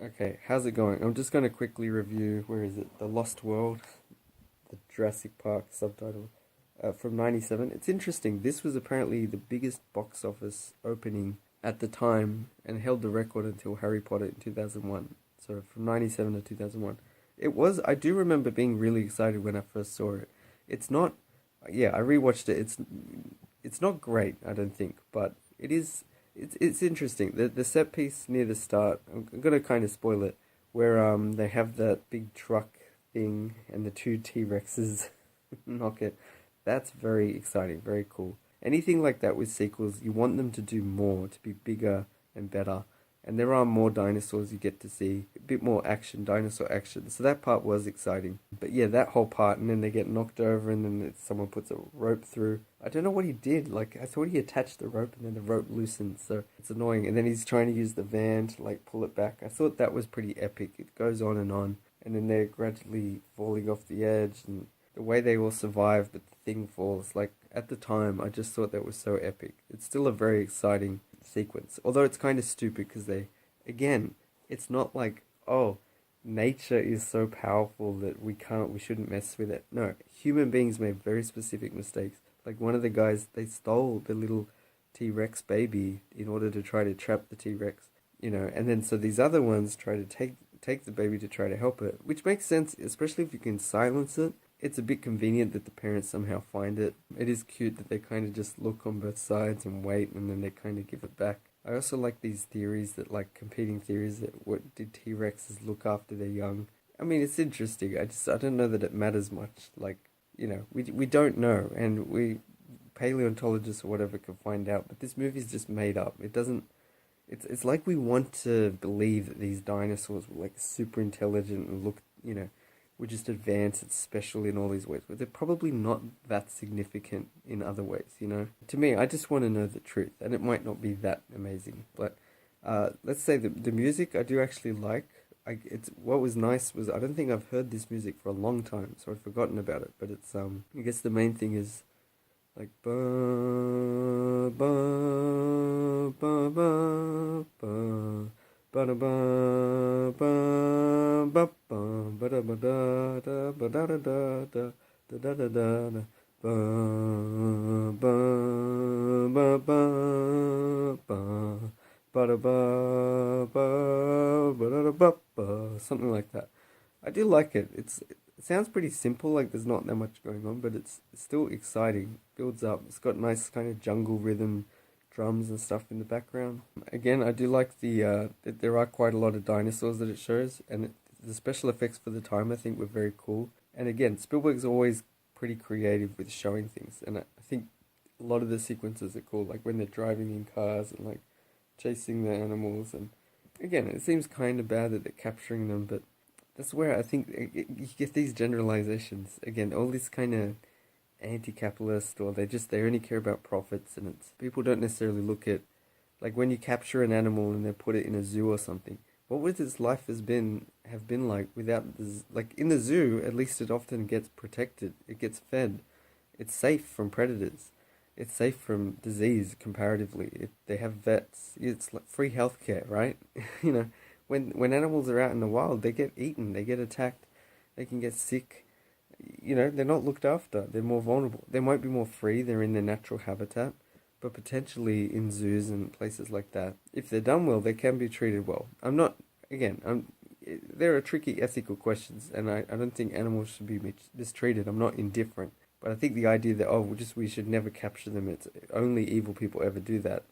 Okay, how's it going? I'm just going to quickly review, where is it? The Lost World, the Jurassic Park subtitle, from 97. It's interesting. This was apparently the biggest box office opening at the time and held the record until Harry Potter in 2001. So from 97 to 2001. I do remember being really excited when I first saw it. It's not, yeah, I rewatched it. It's not great, I don't think, but it's interesting. The set piece near the start, I'm gonna kind of spoil it, where they have that big truck thing and the two T-Rexes knock it. That's very exciting, very cool. Anything like that with sequels, you want them to do more, to be bigger and better. And there are more dinosaurs you get to see, a bit more action, dinosaur action. So that part was exciting. But yeah, that whole part, and then they get knocked over, and then someone puts a rope through. I don't know what he did. Like, I thought he attached the rope, and then the rope loosened, so it's annoying. And then he's trying to use the van to, like, pull it back. I thought that was pretty epic. It goes on, and then they're gradually falling off the edge, and the way they all survive, but the thing falls. Like, at the time, I just thought that was so epic. It's still a very exciting sequence. Although it's kind of stupid because again, it's not like, oh, nature is so powerful that we shouldn't mess with it. No, human beings made very specific mistakes. Like one of the guys, they stole the little T-Rex baby in order to try to trap the T-Rex, and then so these other ones try to take the baby to try to help it, which makes sense, especially if you can silence it. It's a bit convenient that the parents somehow find it. It is cute that they kind of just look on both sides and wait, and then they kind of give it back. I also like these theories that, like, competing theories that what did T-Rexes look after their young? I mean, it's interesting. I don't know that it matters much. Like, we don't know, and we paleontologists or whatever can find out. But this movie's just made up. It doesn't. It's like we want to believe that these dinosaurs were like super intelligent and look, were just advanced and special in all these ways, but they're probably not that significant in other ways. To me, I just want to know the truth, and it might not be that amazing. But let's say the music I do actually like. What was nice was I don't think I've heard this music for a long time, so I've forgotten about it. But it's I guess the main thing is like ba ba ba ba ba ba da ba ba ba ba ba da ba da da ba da da da da da da da da da ba ba ba ba ba ba da ba ba ba da da ba ba, something like that. I do like it. It sounds pretty simple, like there's not that much going on, but it's still exciting. Builds up. It's got nice kind of jungle rhythm, drums and stuff in the background. Again, I do like that there are quite a lot of dinosaurs that it shows, and the special effects for the time I think were very cool. And again, Spielberg's always pretty creative with showing things, and I think a lot of the sequences are cool, like when they're driving in cars and like chasing the animals. And again, it seems kind of bad that they're capturing them, but that's where I think you get these generalizations. Again, all this kind of anti-capitalist, or they only care about profits, and it's people don't necessarily look at, like, when you capture an animal and they put it in a zoo or something. What would its life have been like without like in the zoo? At least it often gets protected. It gets fed. It's safe from predators. It's safe from disease comparatively. They have vets. It's like free healthcare, right? you know, when animals are out in the wild, they get eaten, they get attacked, they can get sick. They're not looked after. They're more vulnerable. They might be more free. They're in their natural habitat, but potentially in zoos and places like that, if they're done well, they can be treated well. I'm not. Again, there are tricky ethical questions, and I don't think animals should be mistreated. I'm not indifferent. But I think the idea that, we should never capture them, it's only evil people ever do that.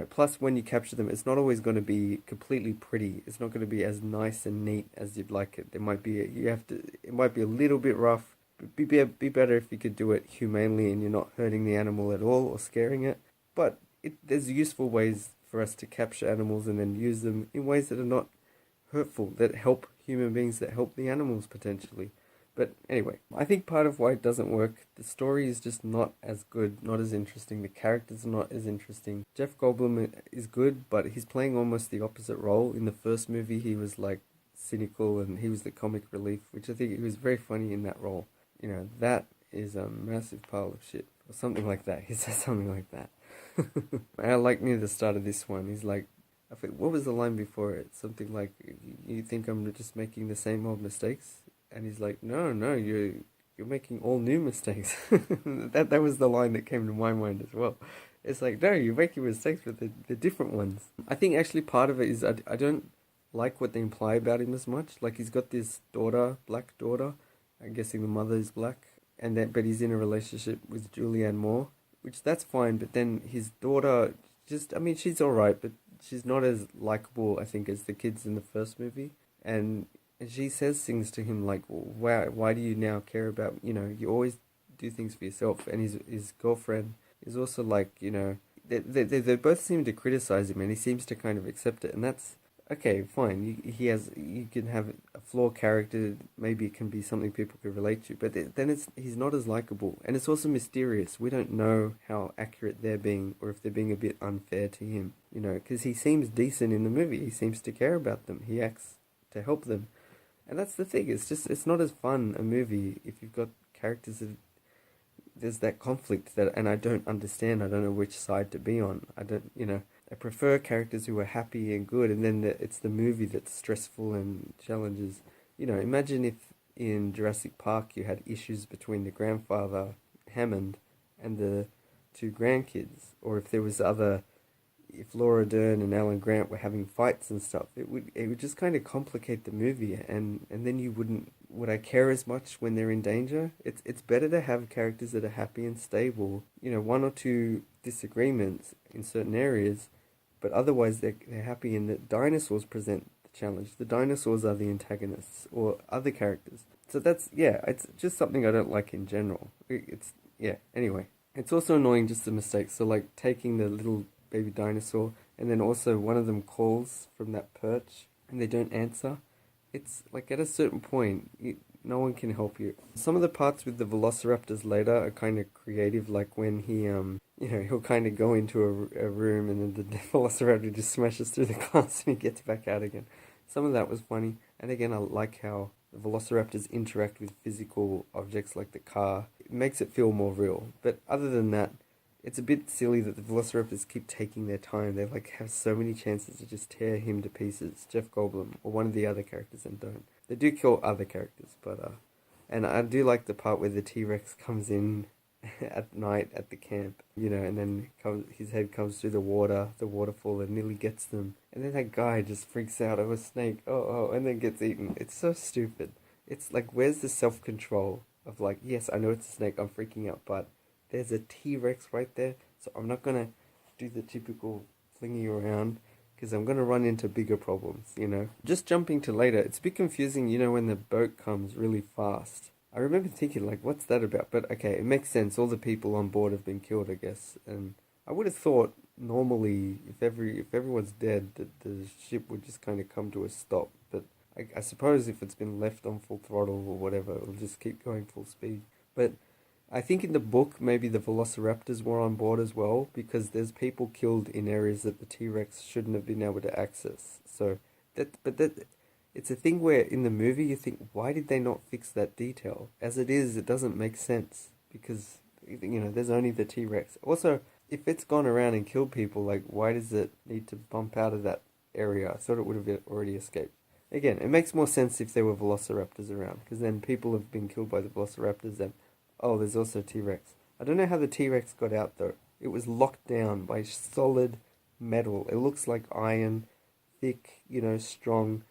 Plus when you capture them, it's not always going to be completely pretty. It's not going to be as nice and neat as you'd like it. It might be a little bit rough. But be better if you could do it humanely and you're not hurting the animal at all or scaring it. But there's useful ways for us to capture animals and then use them in ways that are not hurtful, that help human beings, that help the animals potentially. But anyway, I think part of why it doesn't work, the story is just not as good, not as interesting. The characters are not as interesting. Jeff Goldblum is good, but he's playing almost the opposite role. In the first movie, he was like cynical and he was the comic relief, which I think he was very funny in that role. That is a massive pile of shit, or something like that. He says something like that. I like near the start of this one, he's like, I think, what was the line before it? Something like, "You think I'm just making the same old mistakes?" And he's like, "No, no, you're making all new mistakes." That was the line that came to my mind as well. It's like, no, you're making mistakes, but they're different ones. I think actually part of it is I don't like what they imply about him as much. Like he's got this daughter, black daughter. I'm guessing the mother is black, and then but he's in a relationship with Julianne Moore, which that's fine. But then his daughter, just I mean, she's all right, but she's not as likable, I think, as the kids in the first movie. And she says things to him like, why do you now care about, you always do things for yourself. And his girlfriend is also like, they both seem to criticize him, and he seems to kind of accept it. And that's okay, fine. You can have a flawed character. Maybe it can be something people could relate to, but then he's not as likable, and it's also mysterious. We don't know how accurate they're being, or if they're being a bit unfair to him. Because he seems decent in the movie. He seems to care about them. He acts to help them, and that's the thing. It's not as fun a movie if you've got characters that there's that conflict that, and I don't understand. I don't know which side to be on. I don't, I prefer characters who are happy and good, and then it's the movie that's stressful and challenges. Imagine if in Jurassic Park you had issues between the grandfather, Hammond, and the two grandkids, or if there was if Laura Dern and Alan Grant were having fights and stuff, it would just kind of complicate the movie, and then you would I care as much when they're in danger? It's better to have characters that are happy and stable. One or two disagreements in certain areas, but otherwise they're happy, and the dinosaurs present the challenge. The dinosaurs are the antagonists or other characters. So it's just something I don't like in general. Anyway. It's also annoying just the mistakes. So like taking the little baby dinosaur, and then also one of them calls from that perch and they don't answer. It's like at a certain point, no one can help you. Some of the parts with the velociraptors later are kind of creative, like when he'll kind of go into a room and then the velociraptor just smashes through the glass and he gets back out again. Some of that was funny, and again, I like how the velociraptors interact with physical objects like the car. It makes it feel more real. But other than that, it's a bit silly that the velociraptors keep taking their time. They have so many chances to just tear him to pieces, Jeff Goldblum, or one of the other characters, and don't. They do kill other characters, but and I do like the part where the T-Rex comes in at night at the camp, and then his head comes through the waterfall, and nearly gets them. And then that guy just freaks out over a snake, and then gets eaten. It's so stupid. It's like, where's the self-control of like, yes, I know it's a snake, I'm freaking out, but there's a T-Rex right there, so I'm not going to do the typical flinging around, because I'm going to run into bigger problems, Just jumping to later, it's a bit confusing, when the boat comes really fast. I remember thinking, like, what's that about? But okay, it makes sense. All the people on board have been killed, I guess. And I would have thought, normally, if everyone's dead, that the ship would just kind of come to a stop. But I suppose if it's been left on full throttle or whatever, it'll just keep going full speed. But I think in the book, maybe the velociraptors were on board as well, because there's people killed in areas that the T-Rex shouldn't have been able to access. So it's a thing where in the movie you think, why did they not fix that detail? As it is, it doesn't make sense, because there's only the T-Rex. Also, if it's gone around and killed people, like, why does it need to bump out of that area? I thought it would have already escaped. Again, it makes more sense if there were velociraptors around, because then people have been killed by the velociraptors, and oh, there's also T-Rex. I don't know how the T-Rex got out, though. It was locked down by solid metal. It looks like iron, thick, strong.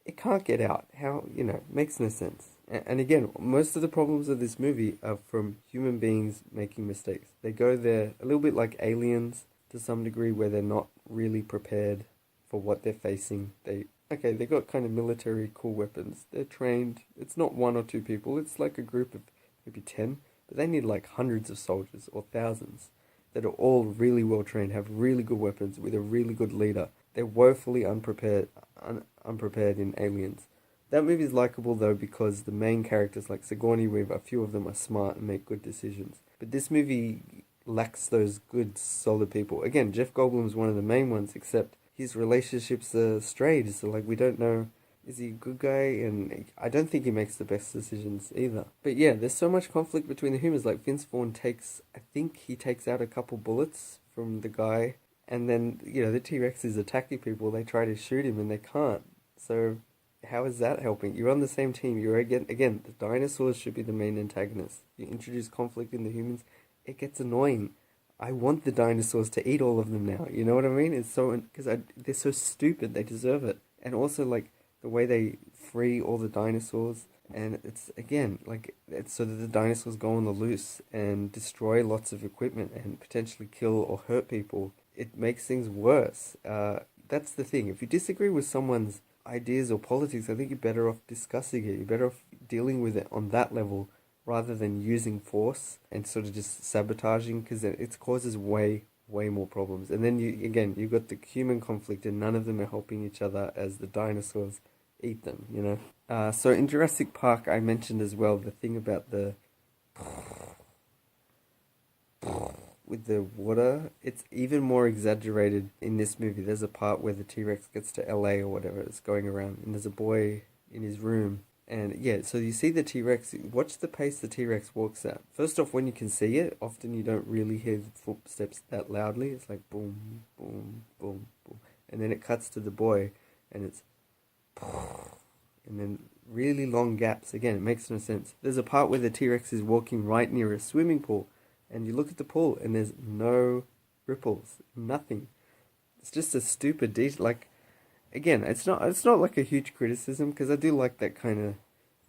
It can't get out. How, makes no sense. And again, most of the problems of this movie are from human beings making mistakes. They go there a little bit like Aliens to some degree, where they're not really prepared for what they're facing. They got kind of military cool weapons. They're trained. It's not one or two people. It's like a group of maybe 10, but they need like hundreds of soldiers or thousands that are all really well trained, have really good weapons with a really good leader. They're woefully unprepared in Aliens. That movie is likable though, because the main characters like Sigourney Weaver, a few of them are smart and make good decisions. But this movie lacks those good, solid people. Again, Jeff Goldblum's one of the main ones, except his relationships are strayed, so like we don't know, is he a good guy? And I don't think he makes the best decisions either. But yeah, there's so much conflict between the humans. Like Vince Vaughn I think he takes out a couple bullets from the guy, And then, the T-Rex is attacking people, they try to shoot him and they can't. So how is that helping? You're on the same team. You're again, the dinosaurs should be the main antagonists. You introduce conflict in the humans, it gets annoying. I want the dinosaurs to eat all of them now. You know what I mean? It's so, because they're so stupid. They deserve it. And also, like, the way they free all the dinosaurs, and it's again like it's so that the dinosaurs go on the loose and destroy lots of equipment and potentially kill or hurt people. It makes things worse. That's the thing. If you disagree with someone's ideas or politics, I think you're better off discussing it. You're better off dealing with it on that level rather than using force and sort of just sabotaging, because it causes way more problems. And then you've got the human conflict, and none of them are helping each other as the dinosaurs eat them. So in Jurassic Park, I mentioned as well the thing about the with the water. It's even more exaggerated in this movie. There's a part where the T-Rex gets to LA or whatever, it's going around, and there's a boy in his room. And yeah, so you see the T-Rex, watch the pace the T-Rex walks at. First off, when you can see it, often you don't really hear the footsteps that loudly. It's like boom, boom, boom, boom. And then it cuts to the boy, and it's and then really long gaps. Again, it makes no sense. There's a part where the T-Rex is walking right near a swimming pool, and you look at the pool, and there's no ripples, nothing. It's just a stupid detail. Like, again, it's not like a huge criticism, because I do like that kind of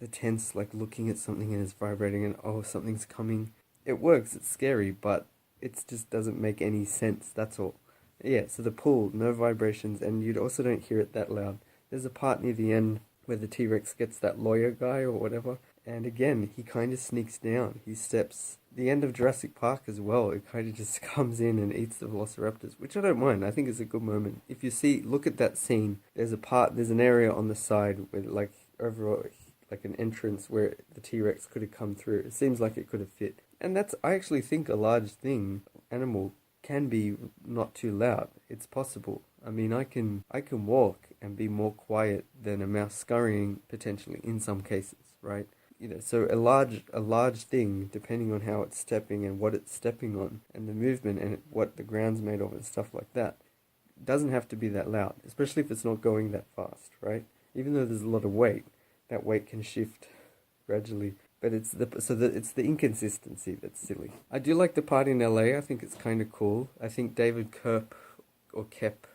the tense, like looking at something and it's vibrating and oh, something's coming. It works. It's scary, but it just doesn't make any sense. That's all. Yeah. So the pool, no vibrations, and you also don't hear it that loud. There's a part near the end where the T-Rex gets that lawyer guy or whatever, and again, he kind of sneaks down. He steps. The end of Jurassic Park as well, it kind of just comes in and eats the velociraptors, which I don't mind. I think it's a good moment. If you look at that scene, there's an area on the side where, like, overall, like an entrance where the T-Rex could have come through. It seems like it could have fit. And I actually think a large animal can be not too loud. It's possible. I mean, I can walk and be more quiet than a mouse scurrying, potentially, in some cases, right? So a large thing, depending on how it's stepping and what it's stepping on, and the movement and what the ground's made of and stuff like that, doesn't have to be that loud, especially if it's not going that fast, right? Even though there's a lot of weight, that weight can shift gradually. But it's the inconsistency that's silly. I do like the part in LA. I think it's kind of cool. I think David Koepp or Koepp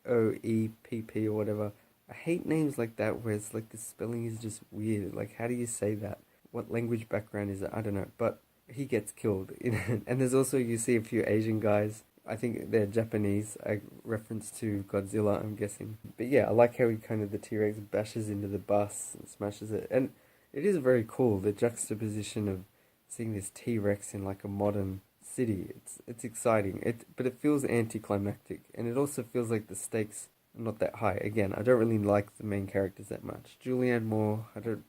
or whatever. I hate names like that where it's like the spelling is just weird. Like, how do you say that? What language background is it? I don't know. But he gets killed. And there's also, you see a few Asian guys. I think they're Japanese. A reference to Godzilla, I'm guessing. But yeah, I like how the T-Rex bashes into the bus and smashes it. And it is very cool, the juxtaposition of seeing this T-Rex in like a modern city. It's exciting. But it feels anticlimactic. And it also feels like the stakes not that high. Again, I don't really like the main characters that much. Julianne Moore, I don't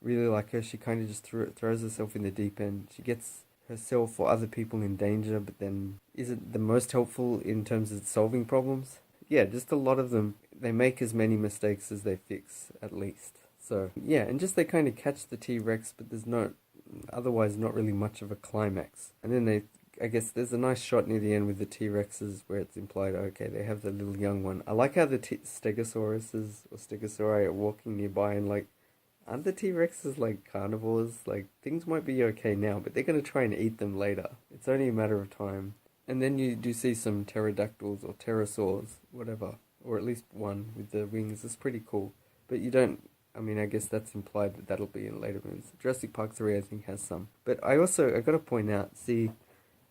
really like her. She kind of just throws herself in the deep end. She gets herself or other people in danger, but then isn't the most helpful in terms of solving problems. Yeah, just a lot of them, they make as many mistakes as they fix, at least. So, yeah, and just they kind of catch the T-Rex, but there's otherwise not really much of a climax. And then I guess there's a nice shot near the end with the T-Rexes where it's implied, okay, they have the little young one. I like how the Stegosauruses or Stegosauri are walking nearby and like, aren't the T-Rexes like carnivores? Like, things might be okay now, but they're going to try and eat them later. It's only a matter of time. And then you do see some pterodactyls or pterosaurs, whatever. Or at least one with the wings. It's pretty cool. But you don't, I mean, I guess that's implied that that'll be in later movies. Jurassic Park 3, I think, has some. But I got to point out,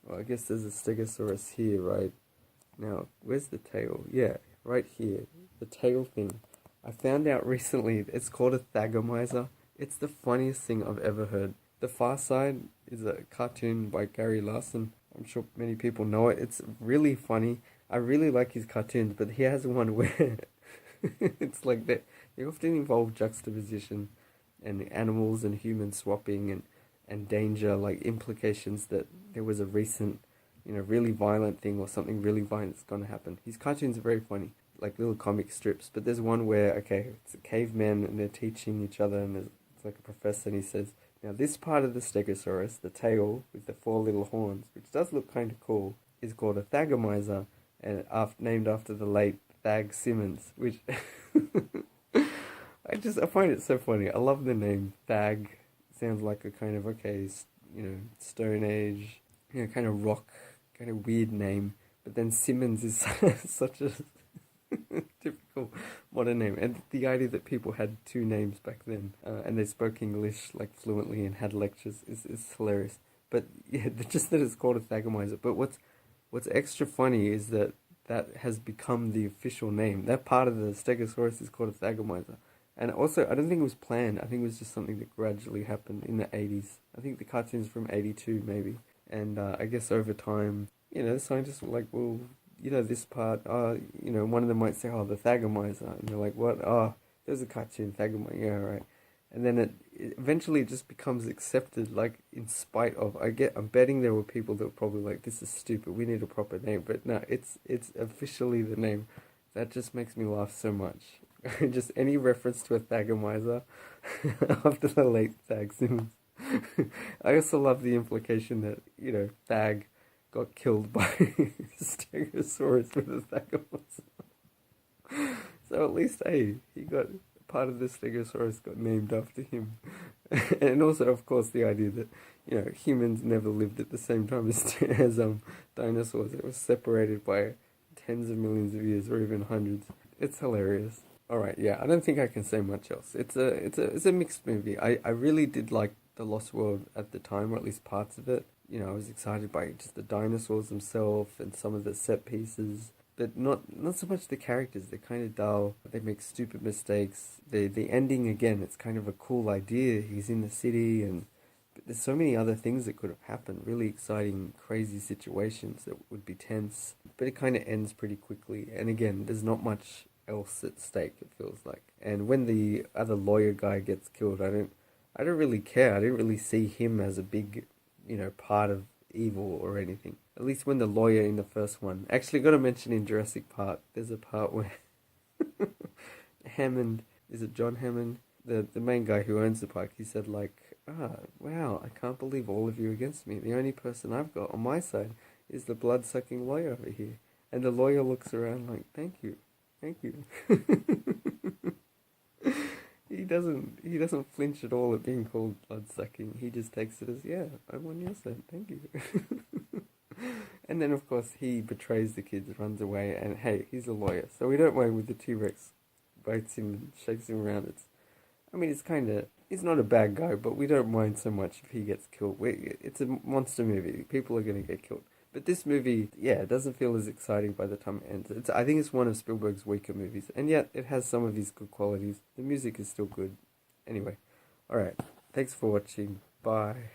well, I guess there's a Stegosaurus here, right? Now, where's the tail? Yeah, right here. The tail thing. I found out recently it's called a thagomizer. It's the funniest thing I've ever heard. The Far Side is a cartoon by Gary Larson. I'm sure many people know it. It's really funny. I really like his cartoons, but he has one where it's like that. They often involve juxtaposition and animals and human swapping and danger, like implications that there was a recent, really violent thing or something really violent is going to happen. His cartoons are very funny, like little comic strips. But there's one where, okay, it's a caveman and they're teaching each other, and it's like a professor, and he says, now this part of the Stegosaurus, the tail with the 4 little horns, which does look kind of cool, is called a thagomizer, and named after the late Thag Simmons, which I find it so funny. I love the name Thag. Sounds like a kind of Stone Age, kind of rock, kind of weird name. But then Simmons is such a typical modern name, and the idea that people had two names back then, and they spoke English like fluently and had lectures is hilarious. But yeah, just that it's called a thagomizer. But what's extra funny is that has become the official name. That part of the Stegosaurus is called a thagomizer. And also, I don't think it was planned. I think it was just something that gradually happened in the 80s. I think the cartoon's from 82, maybe. And I guess over time, the scientists were like, well, this part, one of them might say, oh, the thagomizer. And they're like, what? Oh, there's a cartoon, thagomizer. Yeah, right. And then it eventually just becomes accepted, like, in spite of, I'm betting there were people that were probably like, this is stupid, we need a proper name. But no, it's officially the name. That just makes me laugh so much. Just any reference to a thagomizer after the late Thag Simmons. I also love the implication that, Thag got killed by Stegosaurus with a thagomizer. So at least, hey, he got part of the Stegosaurus got named after him. And also, of course, the idea that, humans never lived at the same time as dinosaurs. It was separated by tens of millions of years or even hundreds. It's hilarious. All right, yeah, I don't think I can say much else. It's a mixed movie. I really did like The Lost World at the time, or at least parts of it. I was excited by just the dinosaurs themselves and some of the set pieces, but not so much the characters. They're kind of dull. They make stupid mistakes. The ending, again, it's kind of a cool idea. He's in the city, but there's so many other things that could have happened. Really exciting, crazy situations that would be tense. But it kind of ends pretty quickly. And again, there's not much else at stake, it feels like. And when the other lawyer guy gets killed, I don't really care. I didn't really see him as a big, part of evil or anything. At least when the lawyer in the first one. Actually, got to mention in Jurassic Park, there's a part where Hammond, is it John Hammond? The main guy who owns the park, he said like, wow, I can't believe all of you against me. The only person I've got on my side is the blood-sucking lawyer over here. And the lawyer looks around like, thank you. He doesn't flinch at all at being called blood-sucking. He just takes it as, yeah, I'm on your side, thank you. And then, of course, he betrays the kids, runs away, and hey, he's a lawyer. So we don't mind with the T-Rex bites him and shakes him around. He's not a bad guy, but we don't mind so much if he gets killed. It's a monster movie. People are going to get killed. But this movie, yeah, it doesn't feel as exciting by the time it ends. I think it's one of Spielberg's weaker movies, and yet it has some of his good qualities. The music is still good. Anyway, alright, thanks for watching. Bye.